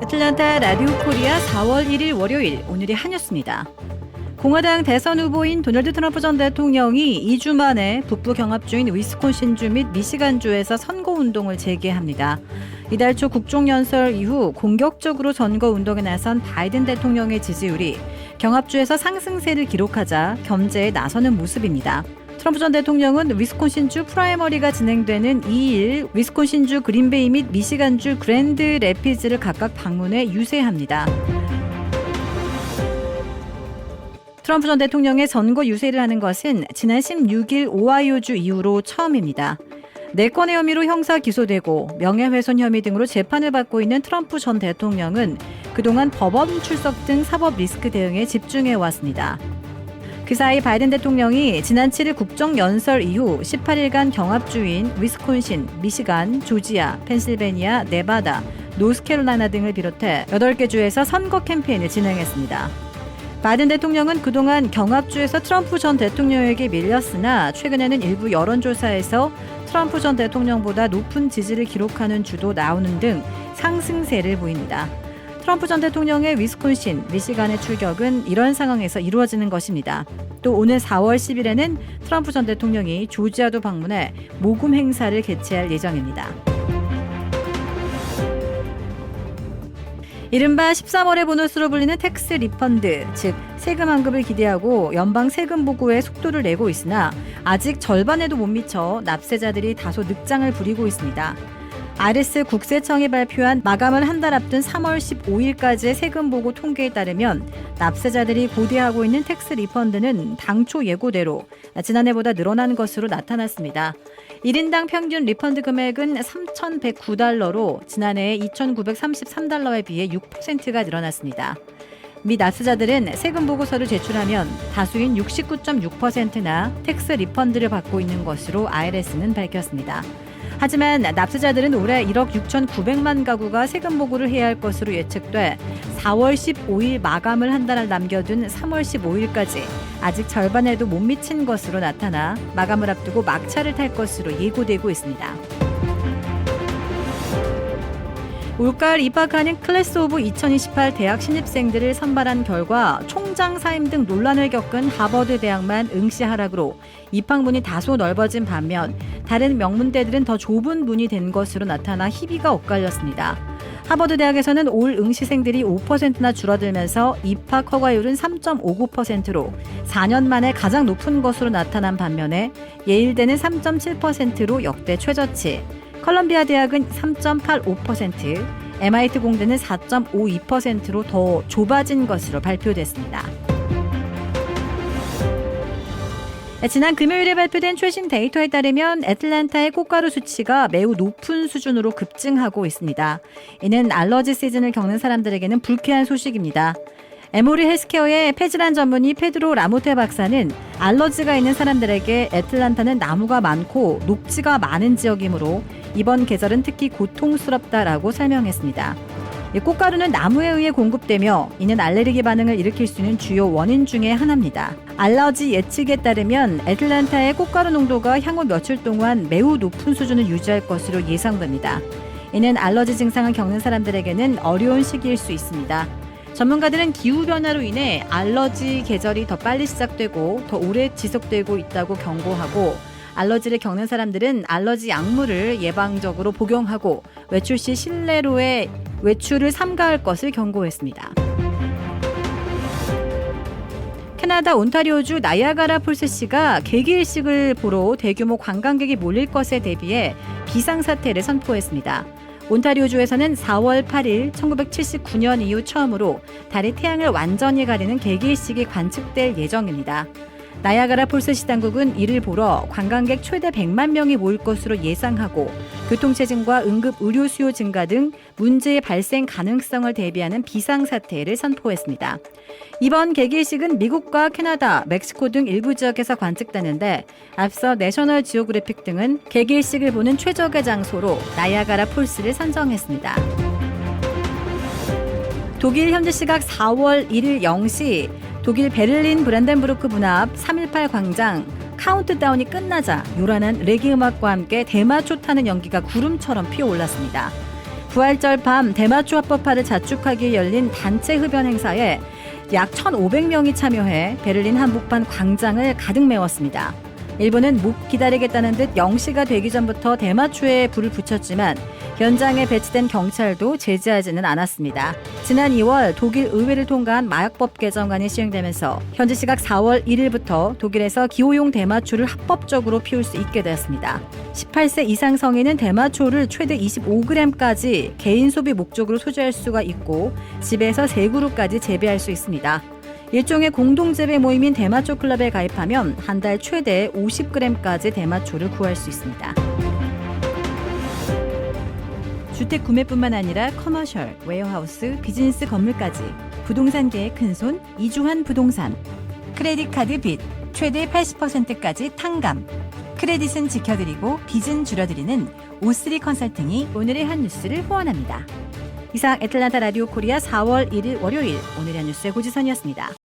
애틀랜타 라디오 코리아 4월 1일 월요일, 오늘의 한 뉴스입니다. 공화당 대선 후보인 도널드 트럼프 전 대통령이 2주 만에 북부 경합주인 위스콘신주 및 미시간주에서 선거운동을 재개합니다. 이달 초 국정연설 이후 공격적으로 선거운동에 나선 바이든 대통령의 지지율이 경합주에서 상승세를 기록하자 견제에 나서는 모습입니다. 트럼프 전 대통령은 위스콘신주 프라이머리가 진행되는 2일 위스콘신주 그린베이 및 미시간주 그랜드 래피즈를 각각 방문해 유세합니다. 트럼프 전 대통령의 선거 유세를 하는 것은 지난 16일 오하이오주 이후로 처음입니다. 4건의 혐의로 형사 기소되고 명예훼손 혐의 등으로 재판을 받고 있는 트럼프 전 대통령은 그동안 법원 출석 등 사법 리스크 대응에 집중해 왔습니다. 그 사이 바이든 대통령이 지난 7일 국정연설 이후 18일간 경합주인 위스콘신, 미시간, 조지아, 펜실베니아, 네바다, 노스캐롤라이나 등을 비롯해 8개 주에서 선거 캠페인을 진행했습니다. 바이든 대통령은 그동안 경합주에서 트럼프 전 대통령에게 밀렸으나 최근에는 일부 여론조사에서 트럼프 전 대통령보다 높은 지지를 기록하는 주도 나오는 등 상승세를 보입니다. 트럼프 전 대통령의 위스콘신, 미시간의 출격은 이런 상황에서 이루어지는 것입니다. 또 오늘 4월 10일에는 트럼프 전 대통령이 조지아도 방문해 모금 행사를 개최할 예정입니다. 이른바 13월의 보너스로 불리는 텍스 리펀드, 즉 세금 환급을 기대하고 연방 세금 보고에 속도를 내고 있으나 아직 절반에도 못 미쳐 납세자들이 다소 늑장을 부리고 있습니다. IRS 국세청이 발표한 마감을 한 달 앞둔 3월 15일까지의 세금 보고 통계에 따르면 납세자들이 고대하고 있는 텍스 리펀드는 당초 예고대로 지난해보다 늘어난 것으로 나타났습니다. 1인당 평균 리펀드 금액은 3,109달러로 지난해의 2,933달러에 비해 6%가 늘어났습니다. 미 납세자들은 세금 보고서를 제출하면 다수인 69.6%나 텍스 리펀드를 받고 있는 것으로 IRS는 밝혔습니다. 하지만 납세자들은 올해 1억 6,900만 가구가 세금 보고를 해야 할 것으로 예측돼 4월 15일 마감을 한 달을 남겨둔 3월 15일까지 아직 절반에도 못 미친 것으로 나타나 마감을 앞두고 막차를 탈 것으로 예고되고 있습니다. 올가을 입학하는 클래스 오브 2028 대학 신입생들을 선발한 결과 총장 사임 등 논란을 겪은 하버드 대학만 응시 하락으로 입학문이 다소 넓어진 반면 다른 명문대들은 더 좁은 문이 된 것으로 나타나 희비가 엇갈렸습니다. 하버드 대학에서는 올 응시생들이 5%나 줄어들면서 입학 허가율은 3.59%로 4년 만에 가장 높은 것으로 나타난 반면에 예일대는 3.7%로 역대 최저치, 컬럼비아 대학은 3.85%, MIT 공대는 4.52%로 더 좁아진 것으로 발표됐습니다. 지난 금요일에 발표된 최신 데이터에 따르면 애틀랜타의 꽃가루 수치가 매우 높은 수준으로 급증하고 있습니다. 이는 알러지 시즌을 겪는 사람들에게는 불쾌한 소식입니다. 에모리 헬스케어의 폐질환 전문의 페드로 라모테 박사는 알러지가 있는 사람들에게 애틀랜타는 나무가 많고 녹지가 많은 지역이므로 이번 계절은 특히 고통스럽다라고 설명했습니다. 꽃가루는 나무에 의해 공급되며 이는 알레르기 반응을 일으킬 수 있는 주요 원인 중에 하나입니다. 알러지 예측에 따르면 애틀랜타의 꽃가루 농도가 향후 며칠 동안 매우 높은 수준을 유지할 것으로 예상됩니다. 이는 알러지 증상을 겪는 사람들에게는 어려운 시기일 수 있습니다. 전문가들은 기후변화로 인해 알러지 계절이 더 빨리 시작되고 더 오래 지속되고 있다고 경고하고 알러지를 겪는 사람들은 알러지 약물을 예방적으로 복용하고 외출 시 실내로의 외출을 삼가할 것을 경고했습니다. 캐나다 온타리오주 나이아가라 폴스시가 개기일식을 보러 대규모 관광객이 몰릴 것에 대비해 비상사태를 선포했습니다. 온타리오주에서는 4월 8일 1979년 이후 처음으로 달이 태양을 완전히 가리는 개기일식이 관측될 예정입니다. 나이아가라 폴스시 당국은 이를 보러 관광객 최대 100만 명이 모일 것으로 예상하고 교통체증과 응급 의료 수요 증가 등 문제의 발생 가능성을 대비하는 비상사태를 선포했습니다. 이번 개기일식은 미국과 캐나다, 멕시코 등 일부 지역에서 관측되는데 앞서 내셔널 지오그래픽 등은 개기일식을 보는 최적의 장소로 나이아가라 폴스를 선정했습니다. 독일 현지 시각 4월 1일 0시 독일 베를린 브란덴부르크 문 앞 3.18 광장 카운트다운이 끝나자 요란한 레게 음악과 함께 대마초 타는 연기가 구름처럼 피어올랐습니다. 부활절 밤 대마초 합법화를 자축하기 위해 열린 단체 흡연 행사에 약 1,500명이 참여해 베를린 한복판 광장을 가득 메웠습니다. 일본은 못 기다리겠다는 듯 0시가 되기 전부터 대마초에 불을 붙였지만 현장에 배치된 경찰도 제지하지는 않았습니다. 지난 2월 독일 의회를 통과한 마약법 개정안이 시행되면서 현지 시각 4월 1일부터 독일에서 기호용 대마초를 합법적으로 피울 수 있게 되었습니다. 18세 이상 성인은 대마초를 최대 25g까지 개인 소비 목적으로 소지할 수가 있고 집에서 3그루까지 재배할 수 있습니다. 일종의 공동재배 모임인 대마초 클럽에 가입하면 한 달 최대 50g까지 대마초를 구할 수 있습니다. 주택 구매뿐만 아니라 커머셜, 웨어하우스, 비즈니스 건물까지 부동산계의 큰손 이주환 부동산. 크레딧 카드 빚 최대 80%까지 탕감. 크레딧은 지켜드리고 빚은 줄여드리는 O3 컨설팅이 오늘의 한 뉴스를 후원합니다. 이상 애틀란타 라디오 코리아 4월 1일 월요일 오늘의 한 뉴스의 고지선이었습니다.